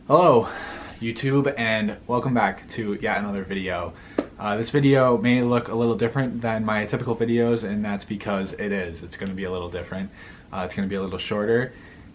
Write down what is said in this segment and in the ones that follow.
Hello YouTube, and welcome back to yet another video. This video may look a little different than my typical videos, and that's because it is. It's going to be a little different. It's going to be a little shorter,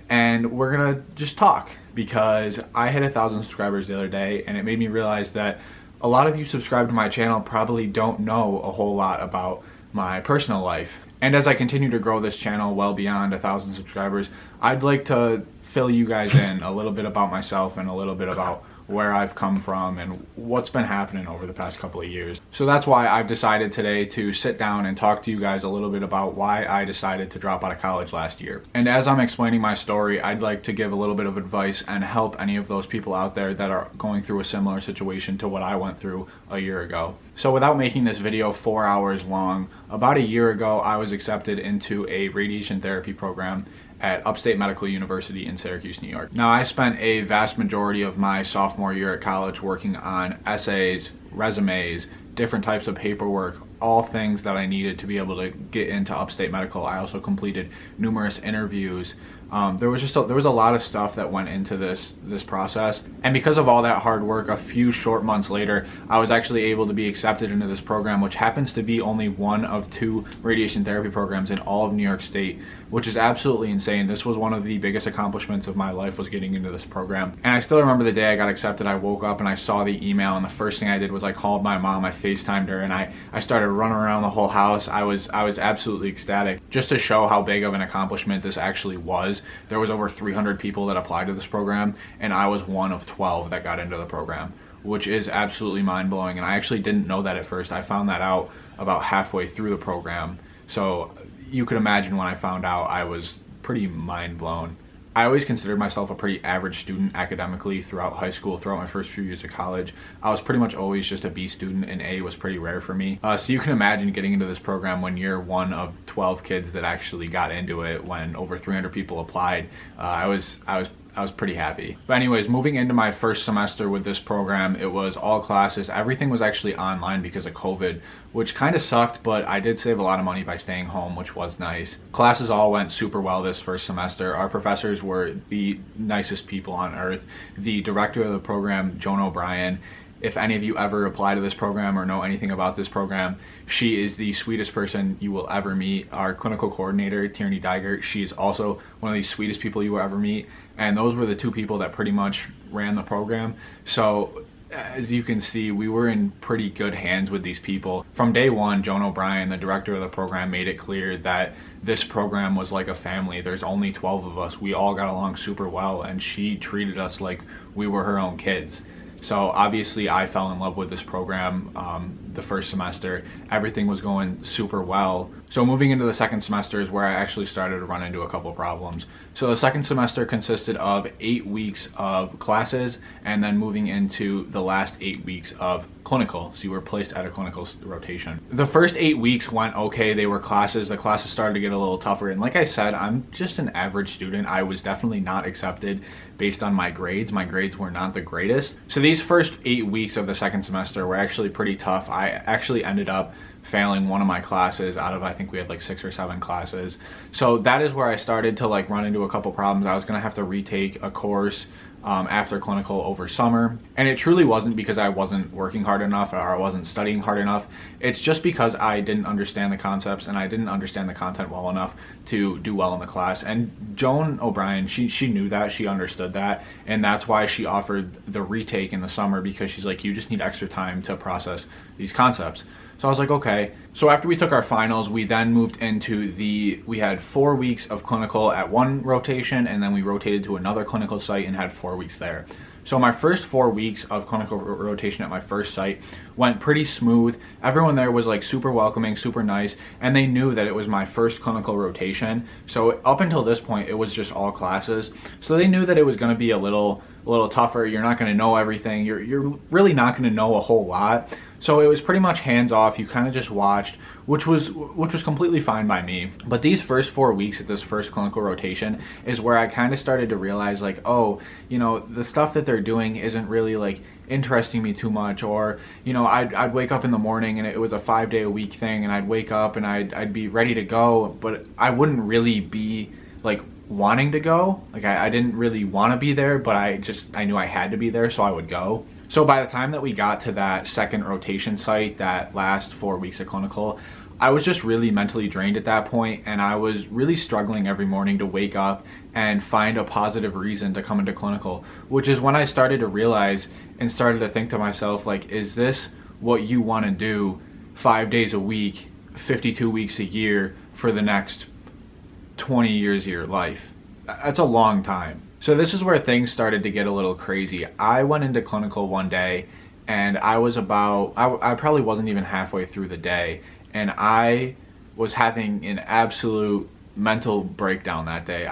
and we're going to just talk because I hit 1,000 subscribers the other day, and it made me realize that a lot of you subscribed to my channel probably don't know a whole lot about my personal life. And as I continue to grow this channel well beyond 1,000 subscribers, I'd like to fill you guys in a little bit about myself and a little bit about where I've come from and what's been happening over the past couple of years. So that's why I've decided today to sit down and talk to you guys a little bit about why I decided to drop out of college last year. And as I'm explaining my story, I'd like to give a little bit of advice and help any of those people out there that are going through a similar situation to what I went through a year ago. So without making this video 4 hours long, about a year ago I was accepted into a radiation therapy program at Upstate Medical University in Syracuse, New York. Now, I spent a vast majority of my sophomore year at college working on essays, resumes, different types of paperwork, all things that I needed to be able to get into Upstate Medical. I also completed numerous interviews. There was a lot of stuff that went into this process, and because of all that hard work, a few short months later, I was actually able to be accepted into this program, which happens to be only one of 2 radiation therapy programs in all of New York State, which is absolutely insane. This was one of the biggest accomplishments of my life, was getting into this program. And I still remember the day I got accepted. I woke up and I saw the email, and the first thing I did was I called my mom. I FaceTimed her, and I started running around the whole house. I was absolutely ecstatic, just to show how big of an accomplishment this actually was. There was over 300 people that applied to this program, and I was one of 12 that got into the program, which is absolutely mind-blowing. And I actually didn't know that at first. I found that out about halfway through the program. So you could imagine when I found out, I was pretty mind-blown. I always considered myself a pretty average student academically throughout high school, throughout my first few years of college. I was pretty much always just a B student, and A was pretty rare for me. So you can imagine getting into this program when you're one of 12 kids that actually got into it, when over 300 people applied. I was pretty happy. But anyways, moving into my first semester with this program, it was all classes. Everything was actually online because of COVID, which kind of sucked, but I did save a lot of money by staying home, which was nice. Classes all went super well this first semester. Our professors were the nicest people on earth. The director of the program, Joan O'Brien, if any of you ever apply to this program or know anything about this program, she is the sweetest person you will ever meet. Our clinical coordinator, Tierney Digert, she is also one of the sweetest people you will ever meet. And those were the 2 people that pretty much ran the program. So as you can see, we were in pretty good hands with these people. From day one, Joan O'Brien, the director of the program, made it clear that this program was like a family. There's only 12 of us. We all got along super well, and she treated us like we were her own kids. So obviously I fell in love with this program the first semester. Everything was going super well. So moving into the second semester is where I actually started to run into a couple problems. So the second semester consisted of 8 weeks of classes, and then moving into the last 8 weeks of clinical. So you were placed at a clinical rotation. The first 8 weeks went okay. They were classes. The classes started to get a little tougher. And like I said, I'm just an average student. I was definitely not accepted based on my grades. My grades were not the greatest. So these first 8 weeks of the second semester were actually pretty tough. I actually ended up failing one of my classes out of, I think we had like 6 or 7 classes. So that is where I started to like run into a couple problems. I was gonna have to retake a course after clinical over summer, and it truly wasn't because I wasn't working hard enough or I wasn't studying hard enough. It's just because I didn't understand the concepts and I didn't understand the content well enough to do well in the class. And Joan O'Brien, she knew that, she understood that, and that's why she offered the retake in the summer, because she's like, you just need extra time to process these concepts. So I was like, okay. So after we took our finals, we then moved into we had 4 weeks of clinical at one rotation, and then we rotated to another clinical site and had 4 weeks there. So my first 4 weeks of clinical rotation at my first site went pretty smooth. Everyone there was like super welcoming, super nice, and they knew that it was my first clinical rotation. So up until this point, it was just all classes. So they knew that it was gonna be a little tougher. You're not gonna know everything. You're really not gonna know a whole lot. So it was pretty much hands off. You kind of just watched, which was completely fine by me. But these first 4 weeks at this first clinical rotation is where I kind of started to realize, like, oh, you know, the stuff that they're doing isn't really like interesting me too much. Or, you know, I'd wake up in the morning and it was a 5-day-a-week thing, and I'd wake up and I'd be ready to go, but I wouldn't really be like wanting to go. Like I didn't really want to be there, but I knew I had to be there, so I would go. So by the time that we got to that second rotation site, that last 4 weeks of clinical, I was just really mentally drained at that point, and I was really struggling every morning to wake up and find a positive reason to come into clinical, which is when I started to realize and started to think to myself, like, is this what you want to do 5 days a week, 52 weeks a year for the next 20 years of your life? That's a long time. So this is where things started to get a little crazy. I went into clinical one day, and I probably wasn't even halfway through the day, and I was having an absolute mental breakdown that day.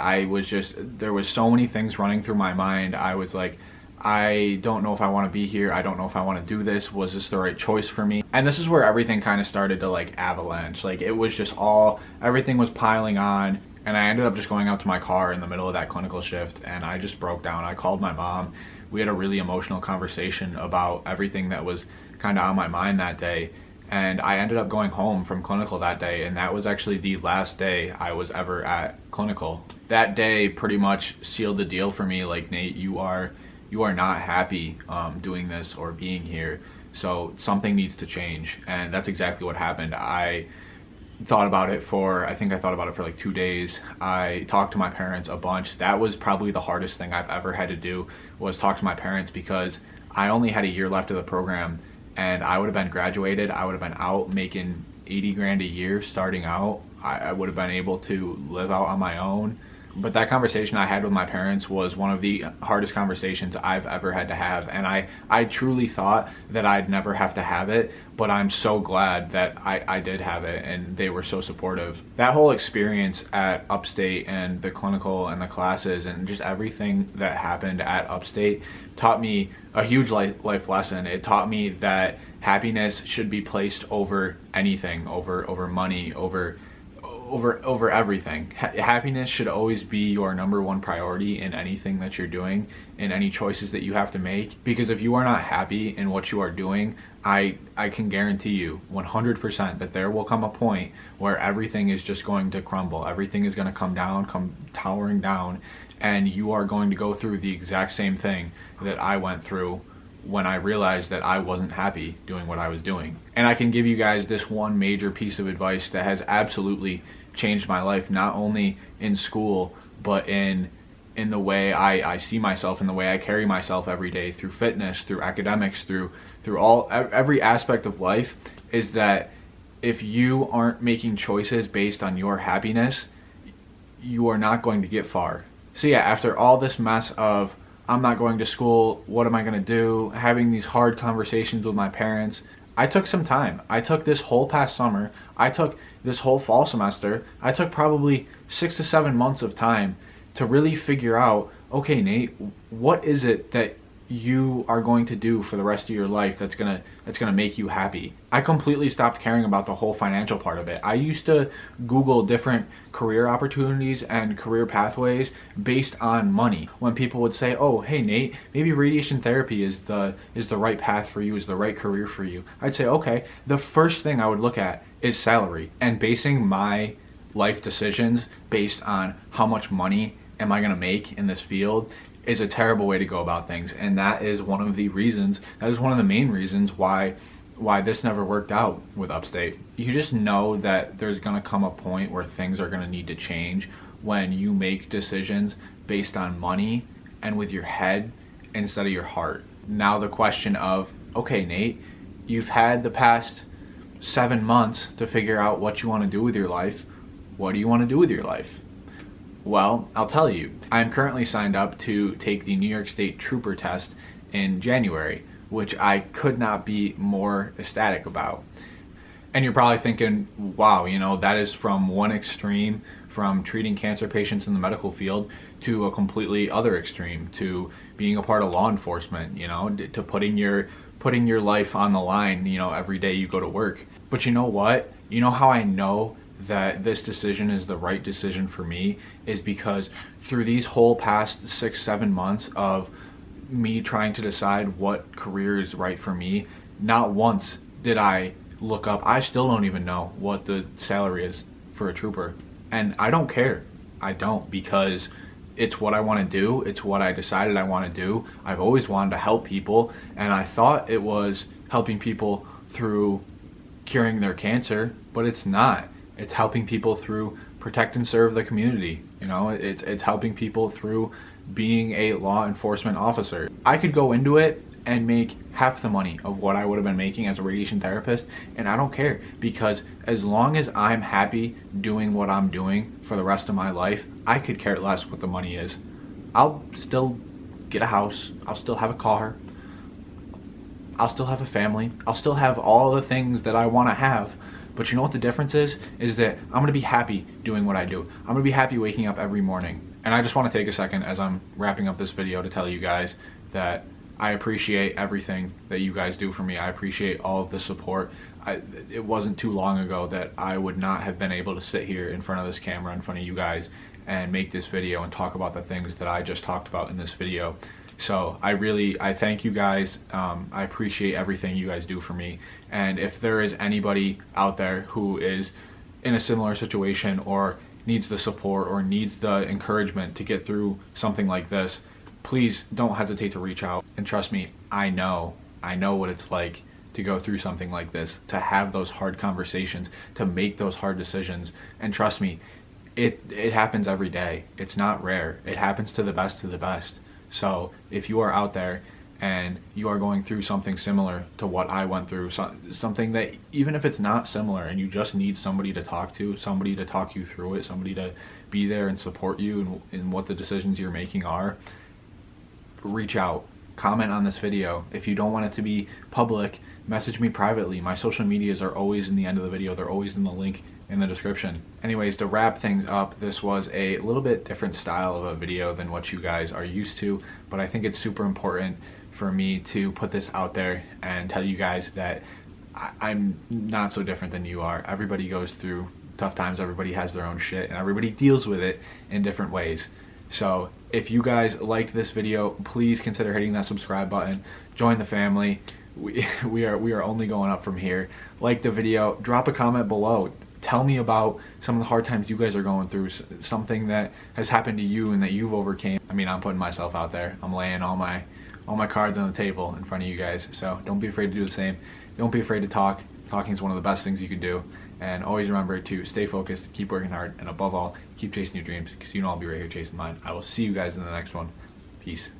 There was so many things running through my mind. I was like, I don't know if I want to be here. I don't know if I want to do this. Was this the right choice for me? And this is where everything kind of started to like avalanche. Like it was just everything was piling on. And I ended up just going out to my car in the middle of that clinical shift, and I just broke down. I called my mom. We had a really emotional conversation about everything that was kind of on my mind that day. And I ended up going home from clinical that day, and that was actually the last day I was ever at clinical. That day pretty much sealed the deal for me. Like, Nate, you are not happy doing this or being here, so something needs to change. And that's exactly what happened. I thought about it for like 2 days. I talked to my parents a bunch. That was probably the hardest thing I've ever had to do, was talk to my parents, because I only had a year left of the program, and I would have been graduated. I would have been out making 80 grand a year starting out. I would have been able to live out on my own. But that conversation I had with my parents was one of the hardest conversations I've ever had to have. And I truly thought that I'd never have to have it, but I'm so glad that I did have it, and they were so supportive. That whole experience at Upstate and the clinical and the classes and just everything that happened at Upstate taught me a huge life lesson. It taught me that happiness should be placed over anything, over money, over everything. Happiness should always be your number one priority in anything that you're doing, in any choices that you have to make. Because if you are not happy in what you are doing, I can guarantee you 100% that there will come a point where everything is just going to crumble. Everything is going to come towering down, and you are going to go through the exact same thing that I went through when I realized that I wasn't happy doing what I was doing. And I can give you guys this one major piece of advice that has absolutely changed my life, not only in school, but in the way I see myself, in the way I carry myself every day, through fitness, through academics, through every aspect of life, is that if you aren't making choices based on your happiness, you are not going to get far. So yeah, after all this mess of I'm not going to school, what am I going to do, having these hard conversations with my parents, I took some time. I took this whole past summer, I took this whole fall semester, I took probably 6 to 7 months of time to really figure out, okay, Nate, what is it that you are going to do for the rest of your life that's gonna make you happy? I completely stopped caring about the whole financial part of it. I used to Google different career opportunities and career pathways based on money. When people would say, oh, hey Nate, maybe radiation therapy is the right path for you, is the right career for you, I'd say, okay. The first thing I would look at is salary, and basing my life decisions based on how much money am I gonna make in this field is a terrible way to go about things. And that is one of the main reasons why this never worked out with Upstate. You just know that there's gonna come a point where things are gonna need to change when you make decisions based on money and with your head instead of your heart. Now the question of, okay, Nate, you've had the past 7 months to figure out what you want to do with your life. What do you want to do with your life? Well, I'll tell you. I'm currently signed up to take the New York State Trooper test in January, which I could not be more ecstatic about. And you're probably thinking, wow, that is from one extreme, from treating cancer patients in the medical field, to a completely other extreme, to being a part of law enforcement, to putting your life on the line, every day you go to work. But you know what? You know how I know that this decision is the right decision for me is because through these whole past 6-7 months of me trying to decide what career is right for me, not once did I look up. I still don't even know what the salary is for a trooper, and I don't care. I don't, because it's what I want to do. It's what I decided I want to do. I've always wanted to help people, and I thought it was helping people through curing their cancer, but it's not. It's helping people through protect and serve the community. You know, it's helping people through being a law enforcement officer. I could go into it and make half the money of what I would have been making as a radiation therapist, and I don't care, because as long as I'm happy doing what I'm doing for the rest of my life, I could care less what the money is. I'll still get a house, I'll still have a car, I'll still have a family, I'll still have all the things that I want to have. But you know what the difference is that I'm going to be happy doing what I do. I'm going to be happy waking up every morning. And I just want to take a second as I'm wrapping up this video to tell you guys that I appreciate everything that you guys do for me. I appreciate all of the support. It wasn't too long ago that I would not have been able to sit here in front of this camera, in front of you guys, and make this video and talk about the things that I just talked about in this video. So I thank you guys. I appreciate everything you guys do for me. And if there is anybody out there who is in a similar situation or needs the support or needs the encouragement to get through something like this, please don't hesitate to reach out. And trust me, I know what it's like to go through something like this, to have those hard conversations, to make those hard decisions. And trust me, it happens every day. It's not rare. It happens to the best of the best. So if you are out there and you are going through something similar to what I went through, something that even if it's not similar and you just need somebody to talk to, somebody to talk you through it, somebody to be there and support you in what the decisions you're making are, reach out, comment on this video. If you don't want it to be public, message me privately. My social medias are always in the end of the video. They're always in the link in the description. Anyways, to wrap things up, this was a little bit different style of a video than what you guys are used to, but I think it's super important for me to put this out there and tell you guys that I'm not so different than you are. Everybody goes through tough times, everybody has their own shit, and everybody deals with it in different ways. So if you guys liked this video, please consider hitting that subscribe button, join the family. We are only going up from here. Like the video, drop a comment below. Tell me about some of the hard times you guys are going through, something that has happened to you and that you've overcame. I mean, I'm putting myself out there. I'm laying all my cards on the table in front of you guys. So don't be afraid to do the same. Don't be afraid to talk. Talking is one of the best things you can do. And always remember to stay focused, keep working hard, and above all, keep chasing your dreams, because you know I'll be right here chasing mine. I will see you guys in the next one. Peace.